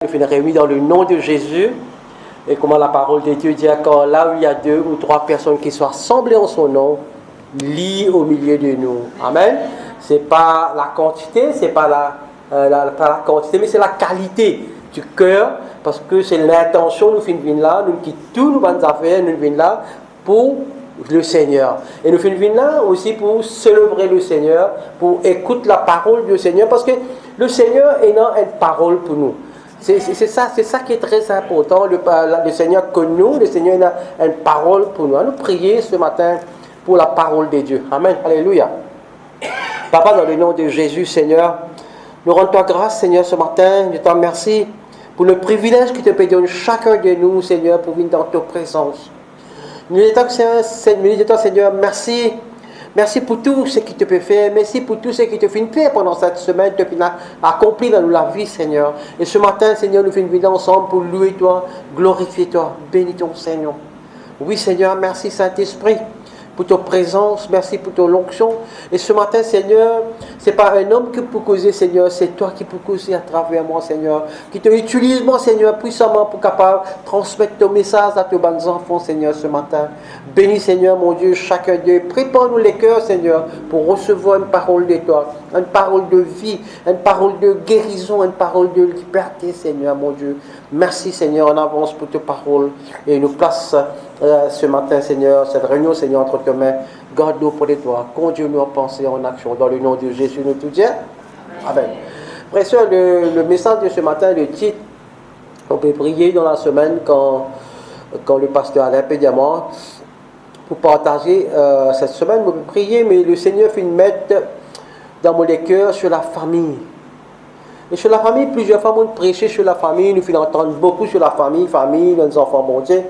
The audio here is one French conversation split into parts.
Nous finissons réunis dans le nom de Jésus. Et comment la parole de Dieu dit encore, là où il y a 2 ou 3 personnes qui sont assemblées en son nom, lit au milieu de nous. Amen. C'est pas la quantité, c'est pas la quantité, mais c'est la qualité du cœur, parce que c'est l'intention, nous finissons là, nous quittons tous nos bonnes affaires, nous venons là pour le Seigneur. Et nous finissons là aussi pour célébrer le Seigneur, pour écouter la parole du Seigneur, parce que le Seigneur est dans une parole pour nous. C'est ça qui est très important. Le Seigneur que nous, le Seigneur a une parole pour nous. Nous prions ce matin pour la parole de Dieu. Amen. Alléluia. Papa, dans le nom de Jésus, Seigneur, nous rendons toi grâce, Seigneur, ce matin. Je te remercie pour le privilège que tu peux donner chacun de nous, Seigneur, pour venir dans ta présence. Nous disons, Seigneur, merci. Merci pour tout ce qui te peut faire. Merci pour tout ce qui te fait faire pendant cette semaine. Tu as accompli dans la vie, Seigneur. Et ce matin, Seigneur, nous venons ensemble pour louer toi, glorifier toi, bénir ton Seigneur. Oui, Seigneur, merci Saint-Esprit pour ta présence. Merci pour ton onction. Et ce matin, Seigneur, ce n'est pas un homme qui peut causer, Seigneur. C'est toi qui peux causer à travers moi, Seigneur. Qui te utilise, moi, Seigneur, puissamment pour capable transmettre ton message à tes bons enfants, Seigneur, ce matin. Bénis, Seigneur, mon Dieu, chacun d'eux. Prépare-nous les cœurs, Seigneur, pour recevoir une parole de toi. Une parole de vie, une parole de guérison, une parole de liberté, Seigneur, mon Dieu. Merci, Seigneur, en avance pour tes paroles. Et nous place ce matin, Seigneur, cette réunion, Seigneur, entre tes mains. Garde-nous pour toi. Conduis-nous en pensée, en action. Dans le nom de Jésus, nous tout disons. Amen. Frères et sœurs, le message de ce matin, le titre, on peut prier dans la semaine quand le pasteur Alain peut dire moi, pour partager cette semaine, on peut prier, mais le Seigneur fait une mettre dans mon cœur sur la famille. Et sur la famille, plusieurs fois, on prêche sur la famille, nous finissons entendre beaucoup sur la famille, nos enfants, bon Dieu.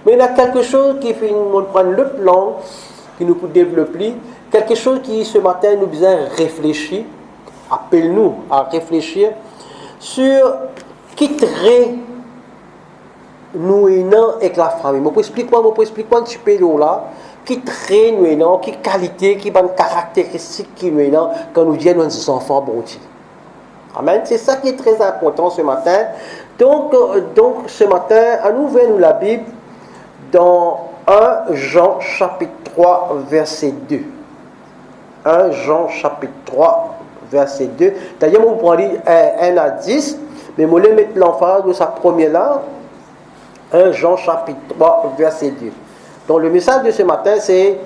Mais il y a quelque chose qui fait nous prendre le plan, qui nous développer, quelque chose qui ce matin nous besoin réfléchir, appelle-nous à réfléchir sur qui traite nous et non avec la famille. Je peux expliquer un petit peu là, qui traite nous et non, qui qualité, qui bonne caractéristique qui nous et non, quand nous disons nos enfants, bon Dieu. Amen. C'est ça qui est très important ce matin. Donc ce matin, à nous ouvrir la Bible dans 1 Jean chapitre 3 verset 2. 1 Jean chapitre 3 verset 2. D'ailleurs, on pourra lire 1 à 10, mais je vais mettre l'emphase de sa première là. 1 Jean chapitre 3 verset 2. Donc le message de ce matin, c'est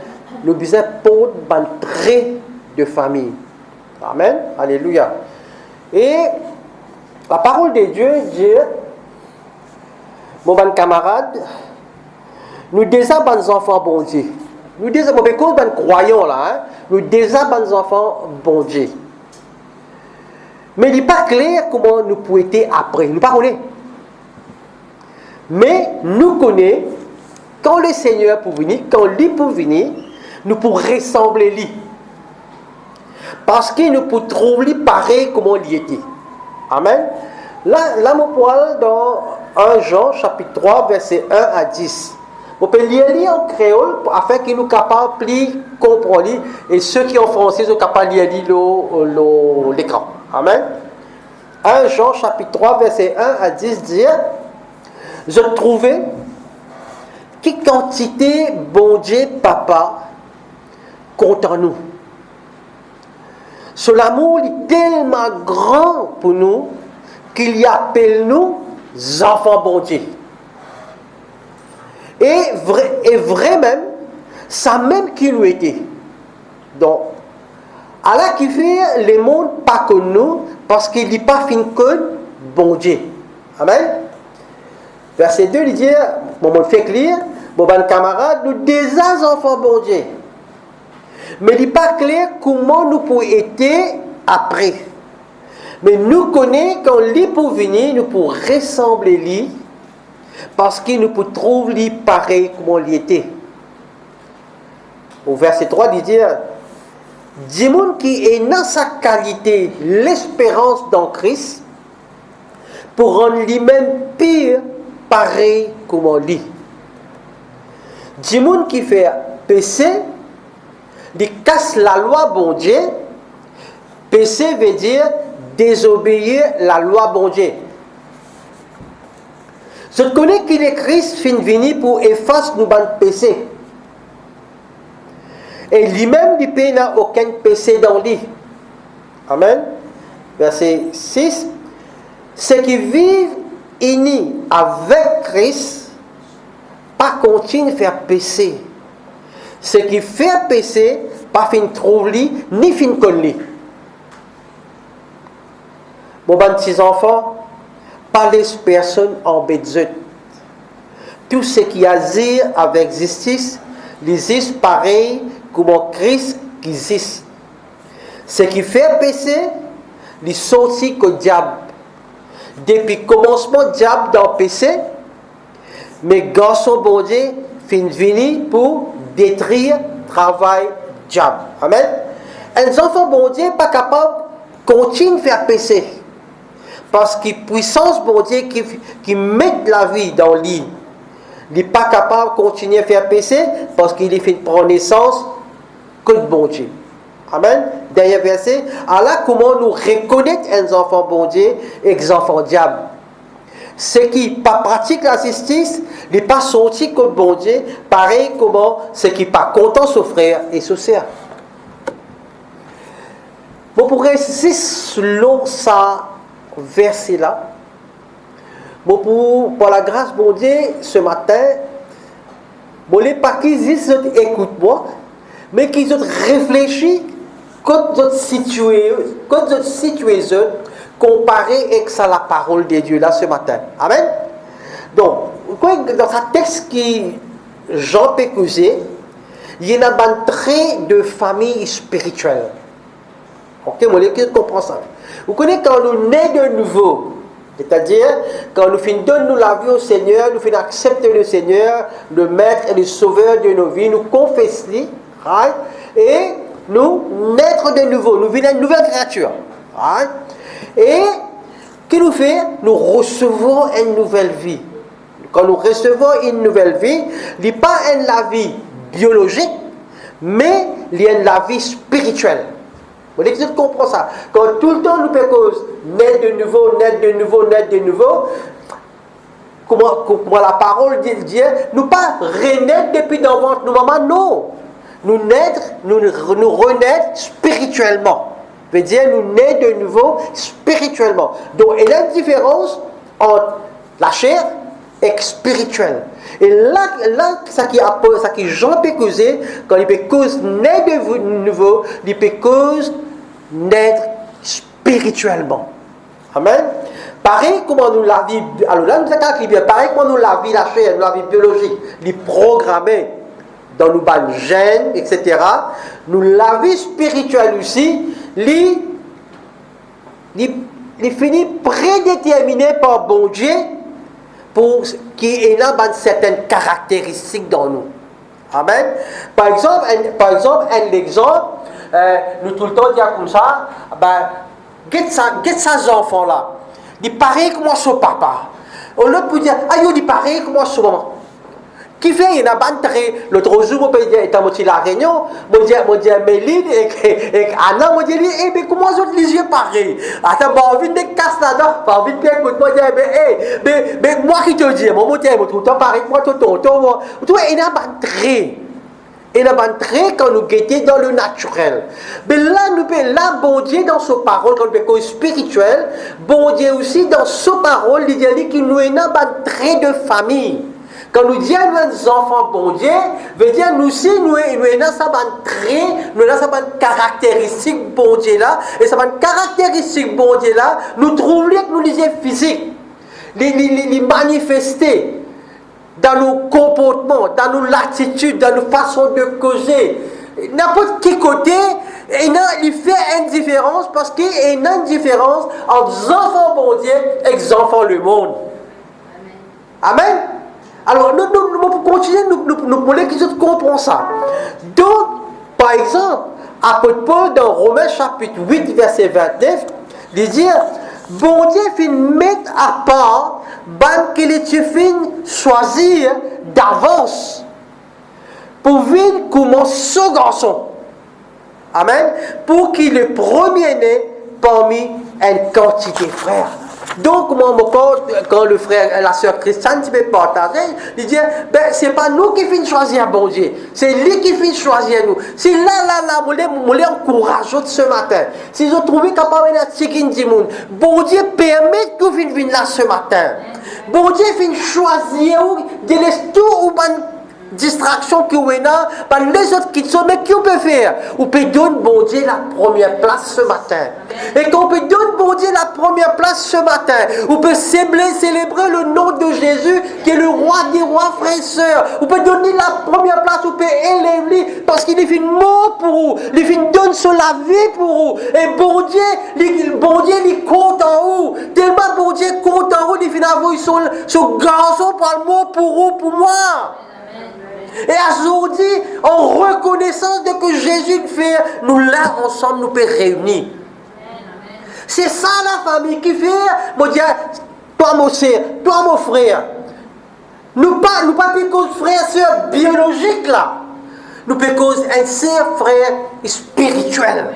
le besoin pour un trait de famille. Amen. Alléluia. Et la parole de Dieu dit, mon bon camarade, nous déjà bons enfants bon Dieu. Nous déjà bon croyants là, hein? Nous déjà bons enfants bon Dieu. Mais il n'est pas clair comment nous pouvons être après. Nous ne connaissons pas. Mais nous connaissons quand le Seigneur pour venir, quand lui pour venir, nous pourrons ressembler lui. Parce qu'il nous peut trouver pareil comme il était. Amen. Là, mon poil dans 1 Jean chapitre 3 verset 1 à 10. On peut lire en créole afin qu'il nous capable de comprendre. Et ceux qui en français sont capables de lire l'écran. Amen. 1 Jean chapitre 3 verset 1 à 10 dit, je trouvais qui quantité bon Dieu papa contre nous. Ce l'amour est tellement grand pour nous qu'il y appelle nous enfants bon Dieu. Et vrai même, ça même qui nous était. Donc, Allah qui fait le monde pas que nous, parce qu'il n'est pas fin que bon Dieu. Amen. Verset 2, il dit, bon, fait clair, mon bon camarade, nous déjà enfants bon Dieu. Mais il n'est pas clair comment nous pouvons être après. Mais nous connaissons quand lui pour venir, nous pouvons ressembler lui, parce qu'il nous peut trouver lui pareil comme il était. Au verset 3, il dit, du monde qui est dans sa qualité l'espérance dans Christ, pour rendre lui-même pire, pareil comme lui. Du monde qui fait péché, il casse la loi bon Dieu. Péché veut dire désobéir la loi bon Dieu. Je connais qu'il est Christ fin venu pour effacer nos péchés. Et lui-même, il n'a aucun péché dans lui. Amen. Verset 6. Ceux qui vivent unis avec Christ, pas continuent à faire péché. Ceux qui font péché, pas fin trouver lui, ni fin connaître. Mon petits enfants, pas les personnes en bêtise. Tout ce qui agit avec justice, les is pareil comme Christ qui existe. Ce qui fait péché, les sortit que diable. Depuis le commencement, diable dans le péché, mais garçon bon Dieu fin venu pour détruire le travail diable. Amen. Les enfants bon Dieu pas capables de continuer à faire péché. Parce que la puissance bon Dieu qui met la vie dans lui, il n'est pas capable de continuer à faire péché parce qu'il est fait prendre naissance que de bon Dieu. Amen. Dernier verset. Alors, comment nous reconnaître les enfants bon Dieu et les enfants diable? Ceux qui pas pratiquent la justice, n'est pas sorti comme bon Dieu, pareil comment ceux qui pas contents ses frères et ses sœurs. Bon, pour rester selon ça verset là, bon, pour la grâce bon Dieu ce matin, bon, les pas qu'ils disent écoute-moi, mais qu'ils ont réfléchi quand votre situation comparée avec ça la parole de Dieu là ce matin. Amen. Donc, dans ce texte qui Jean peut causer, il y a un trait de famille spirituelle. Ok, moi, je comprends ça. Vous connaissez quand nous naissons de nouveau, c'est-à-dire quand nous finissons nous la vie au Seigneur, nous finissons accepter le Seigneur, le Maître et le Sauveur de nos vies, nous confessons, right? Et nous naître de nouveau, nous venons une nouvelle créature. Right? Et qu'est-ce que nous faisons? Nous recevons une nouvelle vie. Quand nous recevons une nouvelle vie, il n'est pas la vie biologique, mais il y a la vie spirituelle. Vous comprenez ça? Quand tout le temps nous faisons naître de nouveau, naître de nouveau, naître de nouveau, comment la parole dit, nous pas renaître depuis dans votre maman, non. Nous naître, nous renaître spirituellement. Veut dire nous naître de nouveau spirituellement. Donc il y a une différence entre la chair et spirituelle. Et là ça qui Jean peut causer, quand il peut causer naître de nouveau, il peut causer naître spirituellement. Amen. Pareil comment nous la vie, alors là nous avons bien, pareil comment nous la vie la chair, nous la vie biologique, il est programmé dans nos bannes gènes, etc. Nous la vie spirituelle aussi, il finit prédéterminé par bon Dieu pour qu'il y ait certaines caractéristiques dans nous. Amen. Par exemple, un exemple, nous tout le temps disons comme ça, get ces enfants-là. Ils pareil comme son papa. On leur peut dire, il pareil comme son maman. Qui fait, il y a un l'autre jour, je dis, étant la réunion, je dis, Méline et Anna, je dis, mais comment sont les yeux pareils? Attends, j'ai envie de casser là-dedans, j'ai envie de bien écouter, mais moi qui te dis, moi, je dis, tout le temps pareil, moi, tout le temps, tu vois, il y a un trait. Il y a un trait quand nous guettons dans le naturel. Mais là, bon Dieu, dans sa parole, quand nous sommes spirituel, bon Dieu aussi, dans sa parole, il dit qu'il nous a un trait de famille. Quand nous disons nos enfants bon Dieu, veut dire nous aussi nous avons ça trait, nous avons ça caractéristique bon Dieu là, et ça caractéristique bon Dieu là, nous trouvons que nous les physiques, les manifester dans nos comportements, dans nos attitudes, dans nos façons de causer, n'importe quel côté, il fait une différence parce qu'il y a une différence entre les enfants bon Dieu et les enfants le monde. Amen. Amen. Alors, nous continuer, nous voulons qu'ils comprennent ça. Donc, par exemple, apôtre Paul, dans Romains chapitre 8, verset 29, il dit, bon Dieu fait mettre à part, qu'il est fait choisir d'avance, pour venir comme ce garçon. Amen. Pour qu'il est le premier-né parmi une quantité de frères. Donc, moi, quand le frère et la sœur Christiane me partageaient, il dit, ben, c'est pas nous qui finissons choisir bon Dieu, c'est lui qui finit choisir nous. C'est là, moi, les encourage ce matin. Si vous trouvez capable de chicken du monde, bon Dieu permet que vous veniez là ce matin. Bon Dieu finit choisir ou de laisser tout ou distraction que vous avez, par les autres qui sont, mais qui on peut faire? On peut donner bon Dieu la première place ce matin. Et quand on peut donner bon Dieu la première place ce matin, on peut célébrer le nom de Jésus qui est le roi des rois, frères et sœurs. On peut donner la première place, on peut élever parce qu'il est fait mort pour vous, il est fait donner sur la vie pour vous. Et bon Dieu, il compte en vous. Tellement bon Dieu compte en vous, il fait avoir son garçon par le mot pour vous, pour moi. Et aujourd'hui, en reconnaissance de que Jésus fait, nous là ensemble, nous pouvons réunir. C'est ça la famille qui fait, mon Dieu, toi mon sœur, toi mon frère. Nous pas cause frère et soeur biologique là. Nous pas cause un sœur frère spirituel.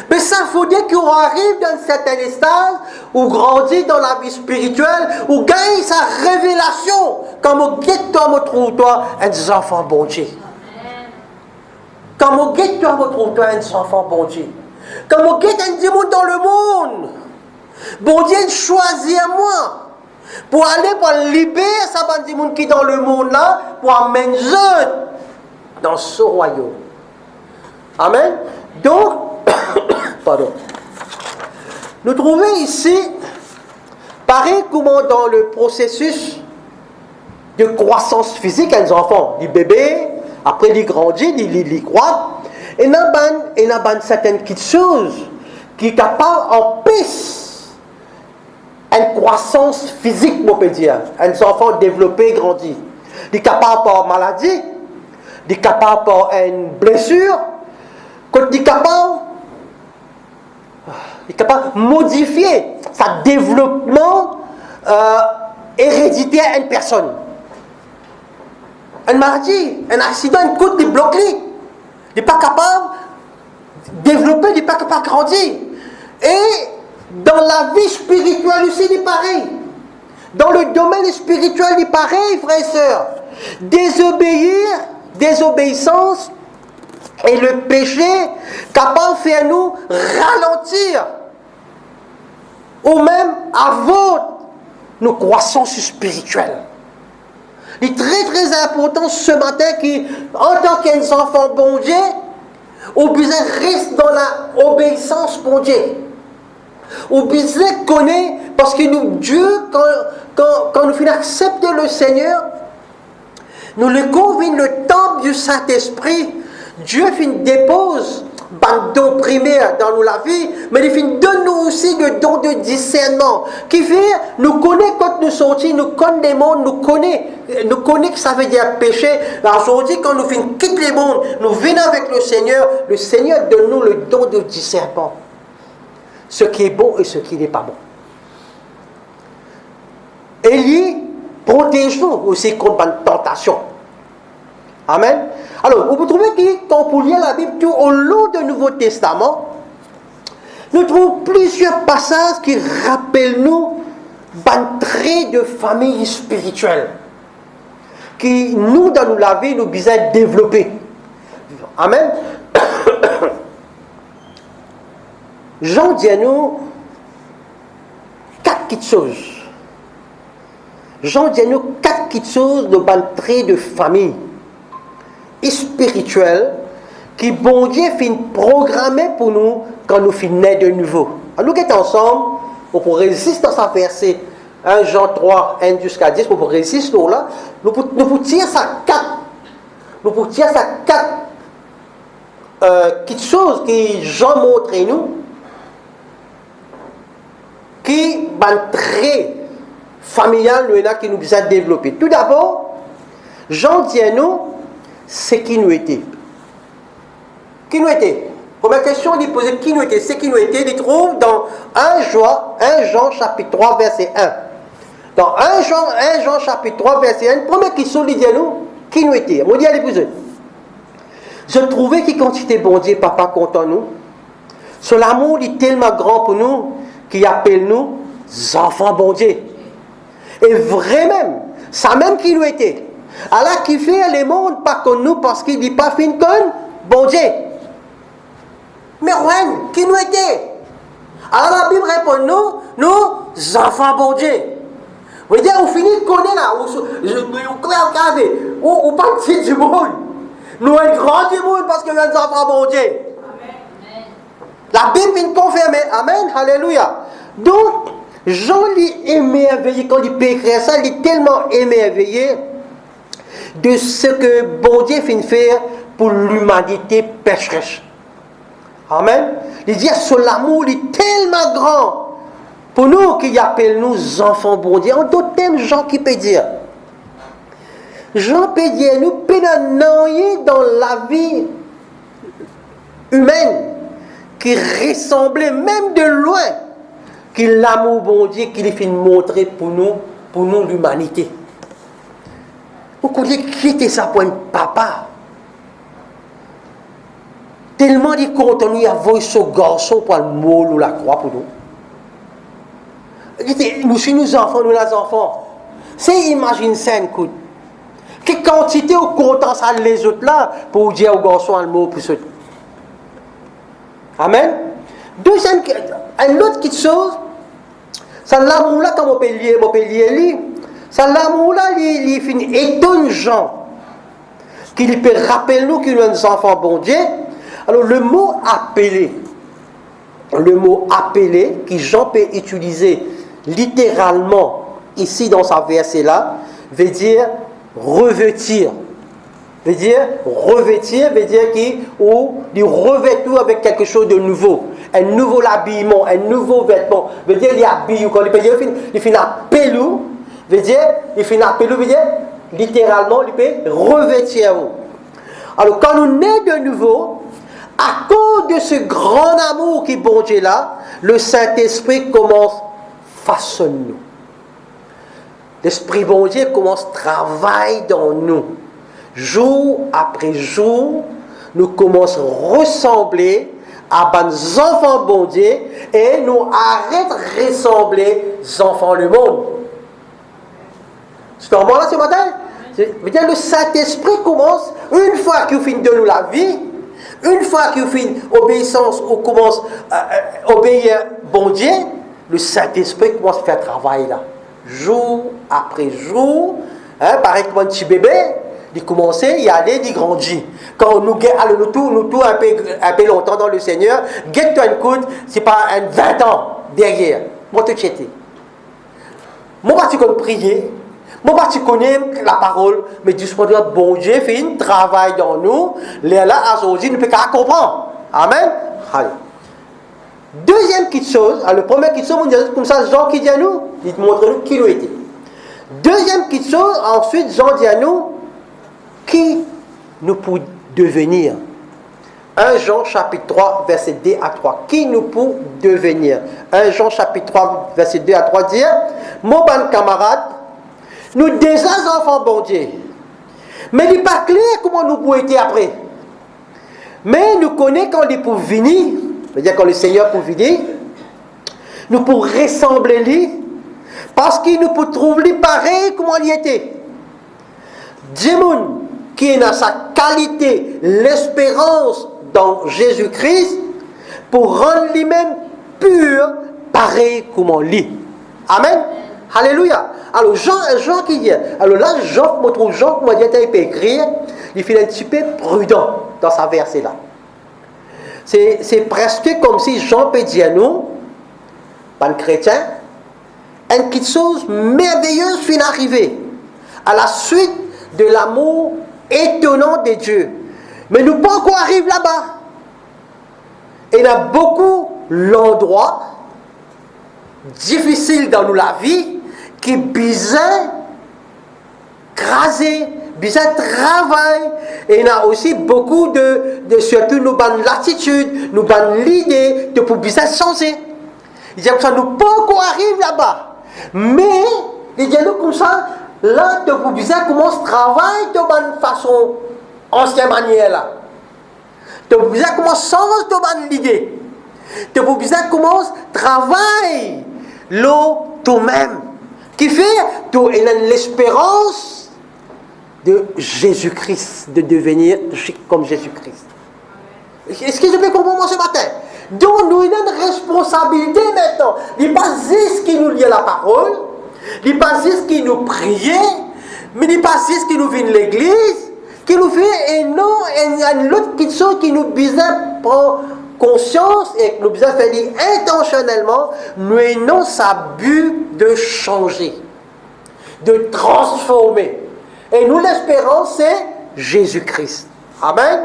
Mais ça, il faut dire qu'on arrive dans un certain stade, où grandit dans la vie spirituelle, où gagne sa révélation, comme on guette toi, on trouve toi, un enfant bon Dieu. Comme on guette toi, on trouve toi, un enfant bon Dieu. Comme on guette un démon dans le monde. Bon Dieu choisit moi pour aller pour libérer ça démon qui est dans le monde là, pour amener dans ce royaume. Amen. Donc, pardon. Nous trouvons ici, pareil comment dans le processus de croissance physique, un enfant, du bébé, après il grandit, il croît, et il y a certaines petites choses qui sont capables en piste une croissance physique, on peut dire. Un enfant développé, grandi. Il est capable par maladie, il est capable par une blessure, quand il est capable de modifier sa développement héréditaire à une personne. Une maladie, un accident, une côte, il bloque. Il n'est pas capable de développer, il n'est pas capable de grandir. Et dans la vie spirituelle aussi, il est pareil. Dans le domaine spirituel, il est pareil, frères et sœurs. Désobéissance, et le péché capable de faire nous ralentir ou même avant nos croissances spirituelles. Il est très très important ce matin qu'en tant qu'enfant bon Dieu, on besoin reste dans la obéissance pour Dieu. On besoin connaître parce que nous, Dieu, quand nous finissons accepter le Seigneur, nous le convions le temple du Saint-Esprit. Dieu dépose un don primaire dans nous la vie, mais il donne nous aussi le don de discernement qui fait nous connaît quand nous sortis, nous connaît les mondes, nous connaît que ça veut dire péché. Aujourd'hui, quand nous quittons les mondes, nous venons avec le Seigneur donne nous le don de discernement. Ce qui est bon et ce qui n'est pas bon. Et lui protège nous aussi contre une tentation. Amen. Alors, vous trouvez que quand vous lisez la Bible tout au long du Nouveau Testament, nous trouvons plusieurs passages qui rappellent nous un trait de famille spirituelle qui nous, dans nous la vie, nous besoin de développer. Amen. Jean dit à nous 4 petites choses. Jean dit à nous 4 petites choses de un trait de famille spirituel qui bon Dieu finit programmé pour nous quand nous finissons de nouveau. Alors nous sommes ensemble, on peut résister dans sa verset 1 Jean 3, 1 jusqu'à 10, on peut résister là. Nous pouvons tirer ça 4. Nous pouvons tirer ça 4 petites choses que Jean montre à nous qui un trait familial qui nous besoin de développer. Tout d'abord, Jean dit à nous c'est qui nous était. Qui nous était. Première question, il pose qui nous était. C'est qui nous était. Il trouve dans 1 Jean chapitre 3 verset 1. Dans 1 Jean chapitre 3 verset 1, première question, il dit à nous qui nous était. On dit à l'épouse. Je trouvais que quand il était bon Dieu, papa content nous. Son amour est tellement grand pour nous qu'il appelle nous enfants bon Dieu. Et vraiment, ça même qui nous était. Alors qui fait le monde pas comme nous parce qu'il dit pas fin comme bon Dieu. Mais ouais, qui nous était? Alors la Bible répond nous enfants bon Dieu. Vous voyez, on finit de connaître là, on partit du monde. Nous sommes grands du monde parce que nous sommes enfants bon Dieu. Amen. La Bible vient confirmer. Amen. Alléluia. Donc, Jean est émerveillé quand il peut écrire ça, il est tellement émerveillé de ce que bon Dieu finit faire pour l'humanité pécheresse. Amen. Il dit que l'amour est tellement grand pour nous qui appellent nous enfants bon Dieu. En d'autres termes, Jean qui peut dire. Jean peut dire, nous pénaliser dans la vie humaine qui ressemblait même de loin que l'amour bon Dieu qu'il est fait montrer pour nous l'humanité. Vous connaissez qui était ça pour un papa? Tellement il continue à voir ce garçon pour le mot ou la croix pour nous. Nous sommes nos enfants, nous les enfants. C'est imagine ça, écoute. Quelle quantité au content ça les autres là pour dire au garçon un mot pour ce. Amen. Deuxième, une autre petite chose, c'est l'amour là comme on peut lier, c'est l'amour là il finit étonne Jean qu'il peut rappeler nous qu'il est des enfants bon Dieu. Alors le mot appeler que Jean peut utiliser littéralement ici dans sa verset là veut dire revêtir. Veut dire qu'il revêt avec quelque chose de nouveau. Un nouveau habillement, un nouveau vêtement. Veut dire il habille. Quand il fait appeler, veut dire littéralement il peut revêtir. Alors quand nous naissons de nouveau, à cause de ce grand amour qui est bon Dieu là, le Saint-Esprit commence à façonner nous. L'Esprit bon Dieu commence à travailler dans nous. Jour après jour, nous commençons à ressembler à des enfants bon Dieu et nous arrêtons de ressembler aux enfants du monde. C'est normal là ce matin? Le Saint-Esprit commence, une fois qu'il finit de nous la vie, une fois qu'il finit obéissance ou commence à obéir bon Dieu, le Saint-Esprit commence à faire travail là. Jour après jour, pareil comme un petit bébé, il commence à y aller, il grandit. Quand nous tout un peu longtemps dans le Seigneur, guette-toi une coude, c'est pas un 20 ans derrière. Moi, tu t'étais. Moi, tu connais prier. Moi, tu connais la parole, mais du point de vue bon Dieu fait un travail dans nous, là, aujourd'hui, nous ne pouvons pas comprendre. Amen. Allez. Deuxième petite chose, le premier petite chose, on dit comme ça, Jean qui dit à nous, il montre nous qui nous était. Deuxième petite chose, ensuite, Jean dit à nous, qui nous peut devenir. 1 Jean chapitre 3, verset 2 à 3. Qui nous peut devenir? 1 Jean chapitre 3, verset 2 à 3 dit, mon bon camarade, nous déjà enfants bon Dieu. Mais il n'est pas clair comment nous pouvons être après. Mais nous connaissons quand il peut venir, c'est-à-dire quand le Seigneur peut venir, nous pouvons ressembler lui, parce qu'il nous peut trouver lui pareil comme il était. Dieu qui est dans sa qualité, l'espérance dans Jésus-Christ, pour rendre lui-même pur, pareil comme lui. Amen. Alléluia. Alors Jean qui dit, alors là Jean me trouve Jean comment il peut écrire, il fait un petit peu prudent dans sa verset là. C'est presque comme si Jean peut dire à nous, pas chrétien, une petite chose merveilleuse vient d'arriver à la suite de l'amour étonnant de Dieu. Mais nous pas encore arriver là-bas. Et il y a beaucoup d'endroits difficiles dans nous la vie qui besoin craser, besoin travail. Et il y a aussi beaucoup de surtout nous bonnes l'attitude, nous bonnes l'idée de pour besoin changer. Il dit comme ça, nous pas encore arriver là-bas. Mais il dit nous comme ça, là de pour besoin commence à travailler de bonne façon, ancienne manière là. De pour besoin commence à changer de bonne l'idée. De pour besoin commence à travailler l'eau toi-même. Qui fait il a l'espérance de Jésus-Christ, de devenir comme Jésus-Christ. Est-ce que je peux comprendre ce matin? Donc nous avons une responsabilité maintenant. Il n'est pas juste qui nous lit la parole, il n'est pas juste qui nous prie, mais il n'est pas juste qui nous vient de l'église, qui nous fait et non, il y a une autre chose qui nous besoin prendre conscience et que nous besoin faire intentionnellement, nous avons sa but de changer, de transformer. Et nous l'espérance c'est Jésus-Christ. Amen.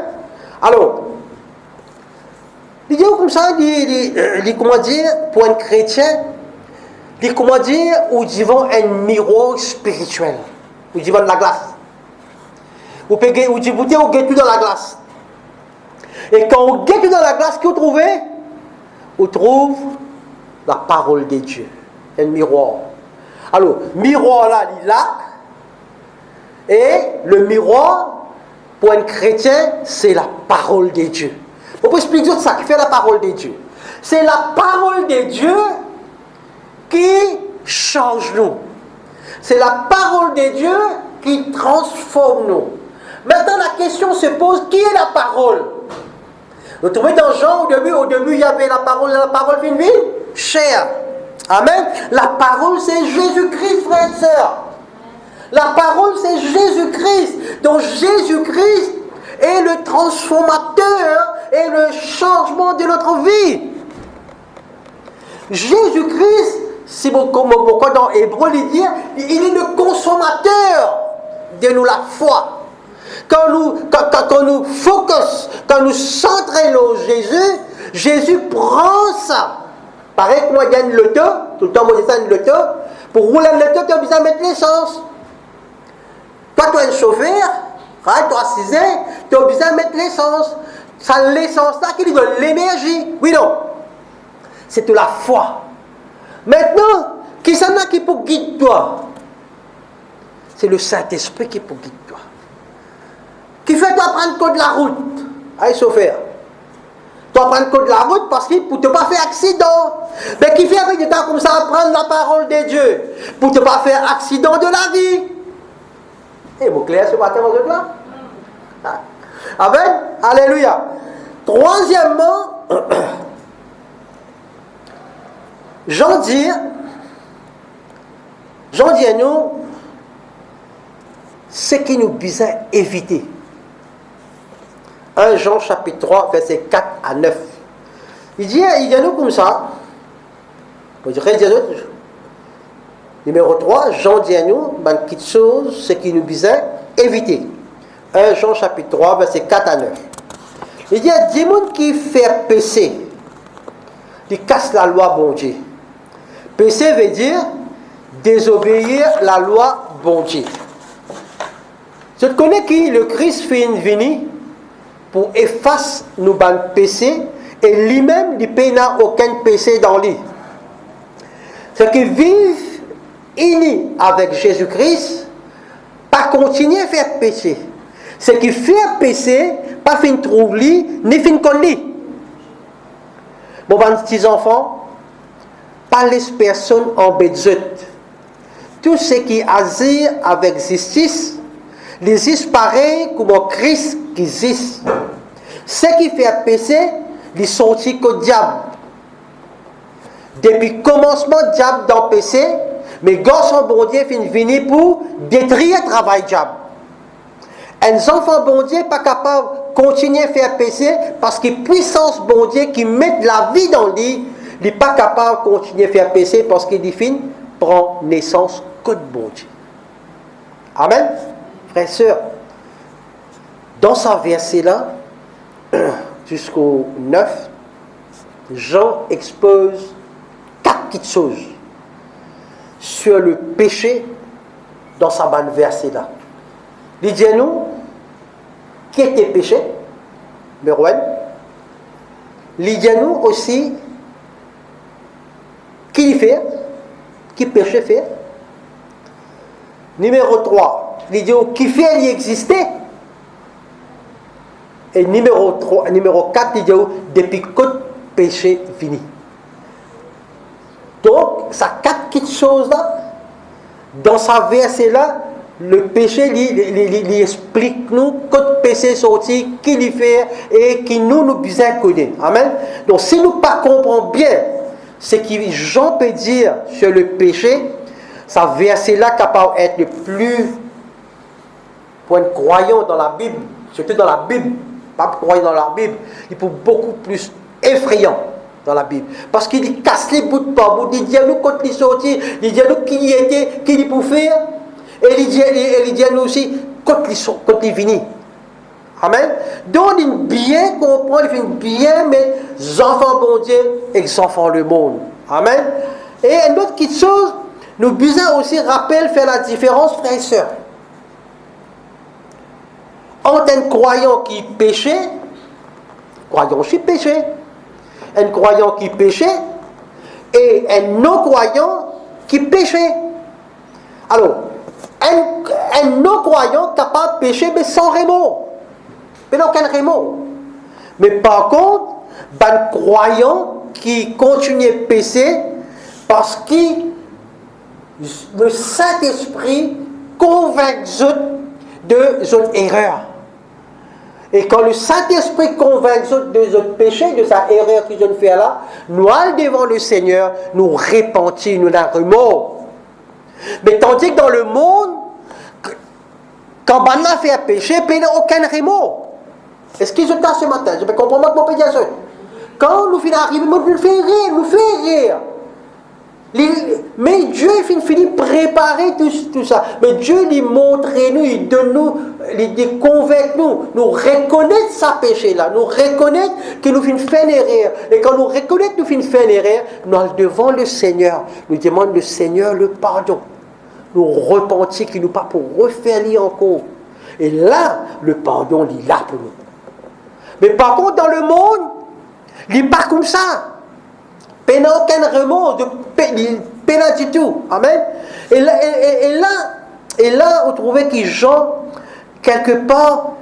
Alors, il dit comme ça, comment dire, pour un chrétien, comment dire, où vivons un miroir spirituel, où vivons de la glace. Où vous goûtez dans la glace. Et quand on guette dans la glace, qu'est-ce que vous trouvez? On trouve la parole de Dieu. Un miroir. Alors, miroir là, il est là. Et le miroir, pour un chrétien, c'est la parole de Dieu. On peut expliquer ça, qui fait la parole de Dieu. C'est la parole de Dieu qui change nous. C'est la parole de Dieu qui transforme nous. Maintenant, la question se pose, qui est la parole? Vous trouvez dans Jean, au début, il y avait la parole fait une vie chair. Amen. La parole, c'est Jésus-Christ, frères et sœurs. La parole, c'est Jésus-Christ. Donc, Jésus-Christ est le transformateur et le changement de notre vie. Jésus-Christ, c'est comme dans Hébreu, il est le consommateur de nous la foi. Quand nous focus, quand nous centrons Jésus, Jésus prend ça. Pareil que moi, il y a une loto, tout le temps, moi, je dis une loto. Pour rouler une loto, tu as besoin de mettre l'essence. Toi, tu es un chauffeur, toi, 6 ans, tu as besoin de mettre l'essence. C'est l'essence-là qui lui donne l'énergie. Oui, non. C'est de la foi. Maintenant, qui s'en a qui peut guider toi? C'est le Saint-Esprit qui peut guider toi. Qui fait toi prendre code de la route? Allez, chauffeur. Tu vas prendre code de la route parce que pour ne pas faire accident. Mais qui fait avec des temps comme ça prendre la parole de Dieu pour ne pas faire accident de la vie? Et vous clair ce matin, vous êtes là? Amen. Alléluia. Troisièmement, Jean dit à nous ce qui nous besoin éviter. 1 Jean chapitre 3, versets 4 à 9. Il dit à nous comme ça. Vous direz, numéro 3, Jean dit à nous, quelque chose, ce qui nous besoin éviter. 1 Jean chapitre 3, versets 4 à 9. Il dit, des gens qui font péché, qui cassent la loi bon Dieu. Péché veut dire désobéir la loi bon Dieu. Je connais qui le Christ fait une venue pour effacer nos péchés et lui-même il n'a aucun péché dans lui. Ceux qui vivent unis avec Jésus-Christ, pas continuer à faire péché. Ceux qui font péché, pas fin trouver lui, ni fin connaître lui. Bon, petits enfants, pas les personnes en bêtise. Tout ce qui agit avec justice, les existe pareil comme Christ qui existe. Ce qui fait péché, ils sont sortis qu'au diable. Depuis le commencement, le diable dans le péché, mais garçon bon Dieu finit venir pour détruire le travail du diable. Un enfant bon Dieu pas capable de continuer à faire péché parce que la puissance bon Dieu qui met la vie dans lui, il n'est pas capable de continuer à faire péché parce qu'il finit prend naissance que de bon Dieu. Amen. Frères et sœurs, dans ce verset-là, jusqu'au 9, Jean expose 4 petites choses sur le péché dans sa bande verset-là. Il dit à nous, qui était péché, numéro 1. Il dit à nous aussi, qui le fait, qui péché fait. Numéro 3, il dit qui fait y exister. Et numéro 4, il dit depuis que le péché fini. Donc, ça 4 petites choses-là. Dans sa verset-là, le péché, il explique nous quand péché sorti, qui il fait et qui nous bien connaît. Amen. Donc si nous ne comprenons bien ce que Jean peut dire sur le péché, ce verset-là capable d'être le plus, pour un croyant dans la Bible, surtout dans la Bible, pas croyant dans la Bible, il peut beaucoup plus effrayant dans la Bible. Parce qu'il casse les bouts de par bout, il dit à nous quand il est sorti, il dit à nous qui il était, qui il pouvait faire, et il dit à nous aussi quand il finit. Amen. Donc il bien comprendre, il fait bien mettre les enfants bon Dieu et les enfants le monde. Amen. Et une autre petite chose, nous besoin aussi rappeler, faire la différence, frères et sœurs. Entre un croyant qui péchait, croyant qui péchait, un croyant qui péchait et un non-croyant qui péchait. Alors, un non-croyant capable de pécher, mais sans remords. Mais aucun remords. Mais par contre, un croyant qui continue à pécher parce que le Saint-Esprit convainc de son erreur. Et quand le Saint-Esprit convainc de son péché, de sa erreur qu'ils ont fait là, nous allons devant le Seigneur, nous repentir, nous n'avons remords. Mais tandis que dans le monde, quand on a fait un péché, il n'y a aucun remords. Est-ce qu'ils ont ce matin? Je peux comprendre que mon péché. Quand nous finissons d'arriver, nous fait rire. Mais Dieu finit préparer tout ça. Mais Dieu lui montre nous, il donne nous, il convainc nous reconnaître sa péché là, nous reconnaître que nous finissons faire une erreur. Et quand nous reconnaissons que nous finissons faire une erreur, nous allons devant le Seigneur, nous demandons le Seigneur le pardon. Nous repentir qu'il nous pas pour refaire lui encore. Et là, le pardon, il est là pour nous. Mais par contre, dans le monde, il n'est pas comme ça. Il n'a aucun remords, il n'a du tout. Amen. Et là, on trouvait que Jean, quelque part,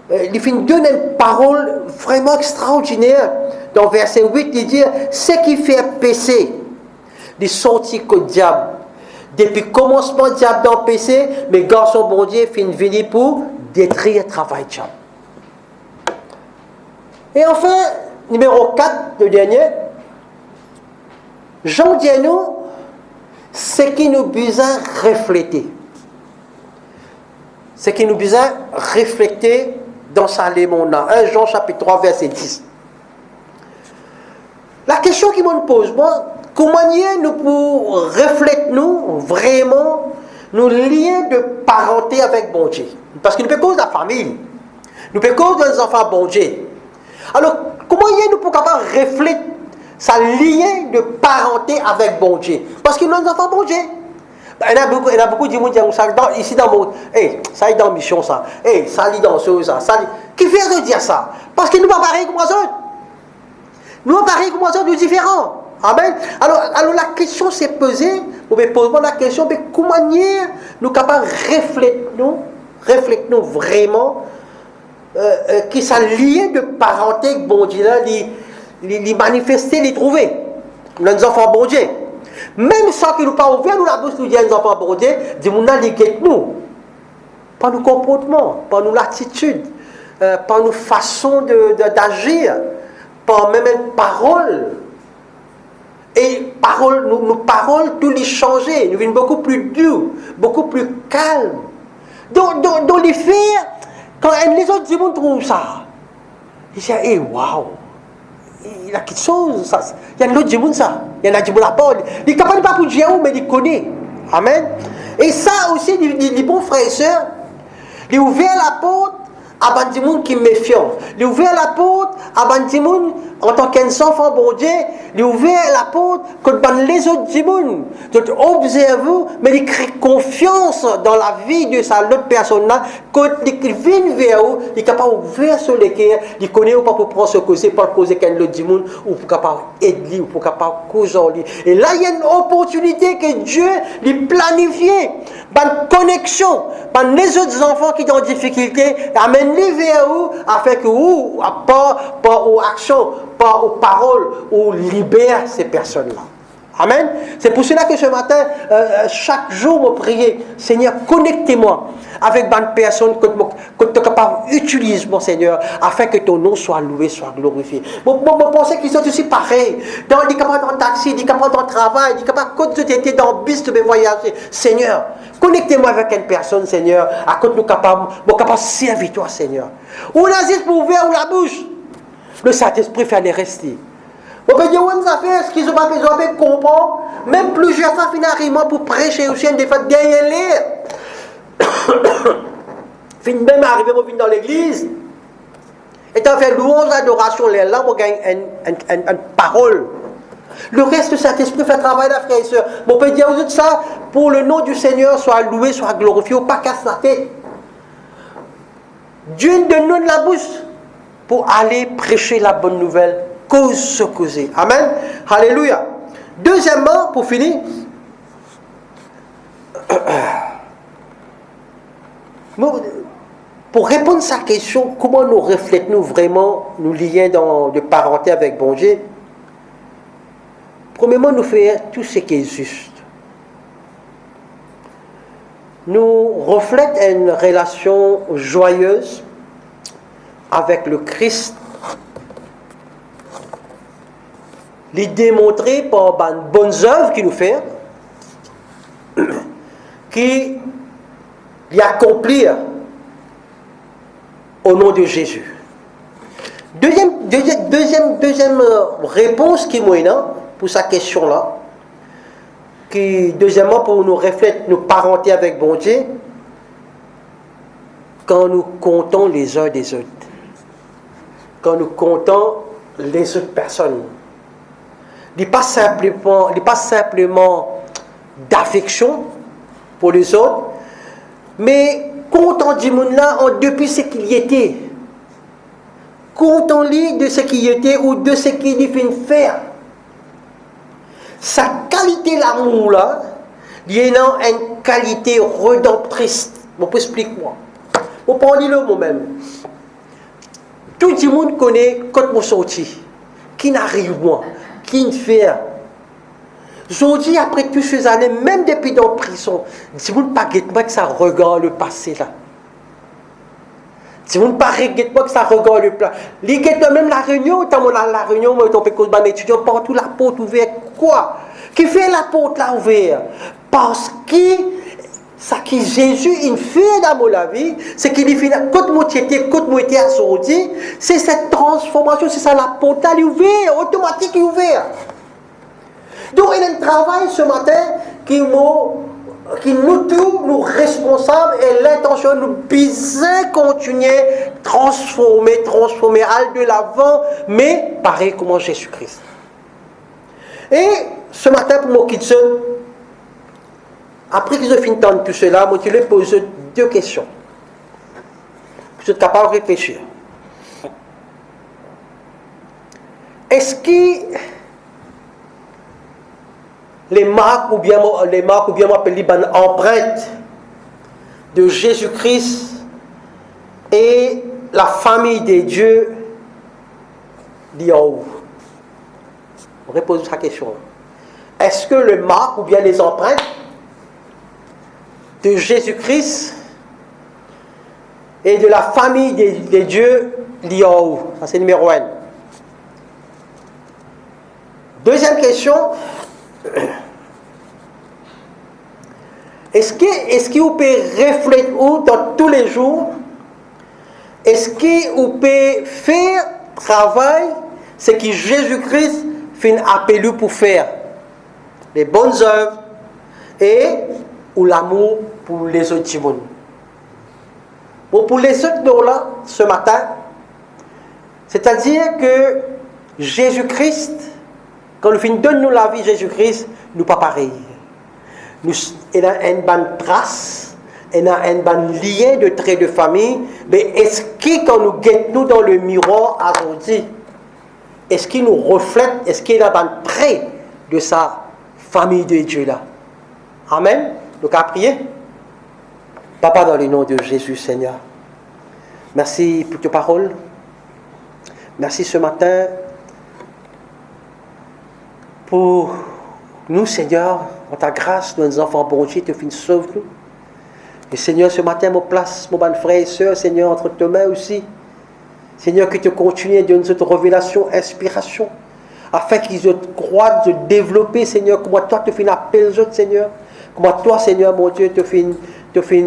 il donne une parole vraiment extraordinaire. Dans verset 8, il dit, ce qui fait pécher, il sortit qu'au diable. Depuis le commencement, le diable dans le péché, mais garçon bon Dieu finit venir pour détruire le travail de diable. Et enfin, numéro 4, le dernier, Jean dit à nous, ce qui nous besoin refléter. Ce qui nous besoin refléter dans sa lémona. 1 Jean chapitre 3, verset 10. La question qui me pose, moi, comment nous pour refléter nous, vraiment, nous liens de parenté avec bon Dieu. Parce que nous peut cause de la famille. Nous peut cause des enfants bon Dieu. Alors, comment nous pour capable refléter ça lien de parenté avec bon Dieu. Parce que nous sommes enfants bon Dieu. Il y a beaucoup de gens qui disent ça, ici dans mon... ça est dans la mission, ça. Ça lit dans ce, ça. Qui fait de dire ça? Parce que nous ne sommes pas pareils comme les autres. Nous sommes pareils comme les autres, nous sommes différents. Amen. Alors la question s'est posée, vous pouvez poser la question, mais comment nous sommes capables de refléter nous vraiment, qui ça lien de parenté avec bon Dieu là, les manifester, les trouver. Nos enfants bon Dieu. Même sans qu'ils nous pas ouvert, nous la bouche nous dit nos enfants bon Dieu, dis-nous les guettes nous. Par nos comportements, par nos attitudes, par nos façons d'agir, par même une parole. Et parole, nos paroles, tout les changer. Nous devenons beaucoup plus doux, beaucoup plus calmes. Dans les faits, quand les autres gens trouvent ça, ils disent, waouh! Il y a quelque chose, il y a un autre monde ça, il y en a qui la parole. Il est capable pas pour dire mais il connaît. Amen. Et ça aussi, les bons frères et sœurs, il a ouvert la porte à des gens qui sont méfiants. Il a ouvert la porte à des gens en tant qu'enfant bon Dieu. Il a ouvert la porte quand les autres gens observent, mais ils créent confiance dans la vie de l'autre personne-là. Quand ils viennent vers eux, ils sont capables d'ouvrir sur les cœurs, ils connaissent pas pour prendre ce cause, pas causer qu'un autre monde, ou pour capable aider, ou pour capable causer. Et là, il y a une opportunité que Dieu lui planifie, une connexion, les autres enfants qui sont en difficulté, amène-les vers eux, afin que vous, pas aux actions, pas aux paroles, ou libère ces personnes-là. Amen. C'est pour cela que ce matin, chaque jour, me prier, Seigneur, connectez-moi avec une personne que tu es capable d'utiliser, mon Seigneur, afin que ton nom soit loué, soit glorifié. Je pense qu'ils sont aussi pareils. Ils sont capables dans le taxi, ils sont capables dans le travail, ils sont capables quand tu étais dans le bus de voyager. Seigneur, connectez-moi avec une personne, Seigneur, à quand nous capables de servir toi, Seigneur. Ou on a juste pour ouvrir la bouche. Le Saint-Esprit fait les rester. On peut dire, on a fait ce qu'ils ont pas besoin de comprendre. Même plusieurs fois, finalement, pour prêcher aussi, des fois, derrière l'air. Même arrivé dans l'église, et tu as fait louange, adoration, les là, on gagne une parole. Le reste, le Saint-Esprit fait travail, là, frères et sœurs. On peut dire aux autres ça, pour le nom du Seigneur, soit loué, soit glorifié, ou pas casse la tête. Dieu donne-nous de la bouche pour aller prêcher la bonne nouvelle, cause se causer. Amen. Alléluia. Deuxièmement, pour finir, pour répondre à sa question, comment nous reflètons vraiment nos liens de parenté avec bon Dieu? Premièrement, nous faisons tout ce qui est juste. Nous reflète une relation joyeuse avec le Christ, les démontrer par de bonnes œuvres qu'il nous fait, qui les accomplir au nom de Jésus. Deuxième réponse qui est pour sa question-là, qui deuxièmement pour nous reflète nos parentés avec bon Dieu, quand nous comptons les uns des autres, quand nous comptons les autres personnes, il n'est pas simplement d'affection pour les autres, mais comptons du monde là depuis ce qu'il y était. Comptons-lui de ce qu'il était ou de ce qu'il vient faire. Sa qualité l'amour là, il y a une qualité rédemptrice. Bon, explique-moi. Bon, prenez-le moi-même. Tout le monde connaît quand je sorti, qui n'arrive moi, qui ne fait. Aujourd'hui, après toutes ces années, même depuis dans la prison, si vous ne pas moi que ça regarde le passé là. Si vous ne pas moi que ça regarde le plan. Les même la réunion, la réunion, on peut cause étudiant partout la porte ouverte. Quoi? Qui fait la porte là ouverte? Parce que ça qui Jésus il fait dans la vie, c'est qu'il fait quand moi était assorti, c'est cette transformation, c'est ça la porte là ouverte, automatique ouverte. Donc il y a un travail ce matin qui nous tous, nous responsables, et l'intention de nous bien continuer, transformer, aller de l'avant, mais pareil comme Jésus-Christ. Et ce matin, pour moi, après que je finis d'entendre tout cela, je vais poser deux questions. Vous êtes capable de réfléchir. Est-ce que les marques ou bien on appelle les empreintes de Jésus-Christ et la famille de Dieu d'y en haut? On repose sa question. Est-ce que les marques ou bien les empreintes de Jésus-Christ et de la famille de Dieu d'y en haut? Ça c'est numéro 1. Deuxième question. Est-ce que vous pouvez refléter dans tous les jours? Est-ce que vous pouvez faire travail ce que Jésus-Christ fait appelé pour faire? Les bonnes œuvres et ou l'amour pour les autres gens. Bon, pour les autres là, ce matin, c'est-à-dire que Jésus-Christ, quand nous donne nous la vie Jésus-Christ, nous pas pareil. Il a une bonne trace, il a un bon lien de trait de famille, mais est-ce que quand nous guettons dans le miroir aujourd'hui, est-ce qu'il nous reflète, est-ce qu'il a un trait de sa famille de Dieu là? Amen. Donc à prier. Papa, dans le nom de Jésus, Seigneur, merci pour tes paroles. Merci ce matin pour Nous, Seigneur, en ta grâce, nous, enfants bon Dieu, te fin sauve-nous. Et Seigneur, ce matin, mon place, mon bon frère et soeur, Seigneur, entre tes mains aussi. Seigneur, que tu continues à donner cette révélation, inspiration, afin qu'ils croient, de développer, Seigneur, comment toi te fais appeler les autres, Seigneur. Comment toi, Seigneur, mon Dieu, te fais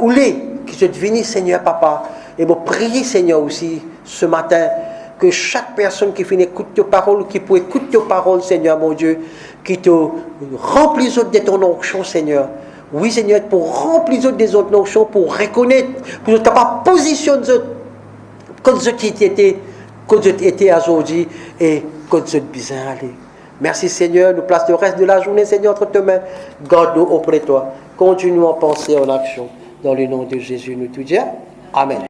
ouler, qu'ils te devinent, Seigneur, Papa. Et me prier, Seigneur, aussi, ce matin, que chaque personne qui finit écoute tes paroles, qui peut écouter tes paroles, Seigneur, mon Dieu, qui te remplit les autres de ton onction, Seigneur. Oui, Seigneur, pour remplir les autres des autres notions, pour reconnaître, pour être capable de positionner les autres, quand ils étaient aujourd'hui et quand ils sont bien allés. Merci, Seigneur, nous place le reste de la journée, Seigneur, entre tes mains. Garde-nous auprès de toi. Continuons à penser en action. Dans le nom de Jésus, nous tout dire. Amen.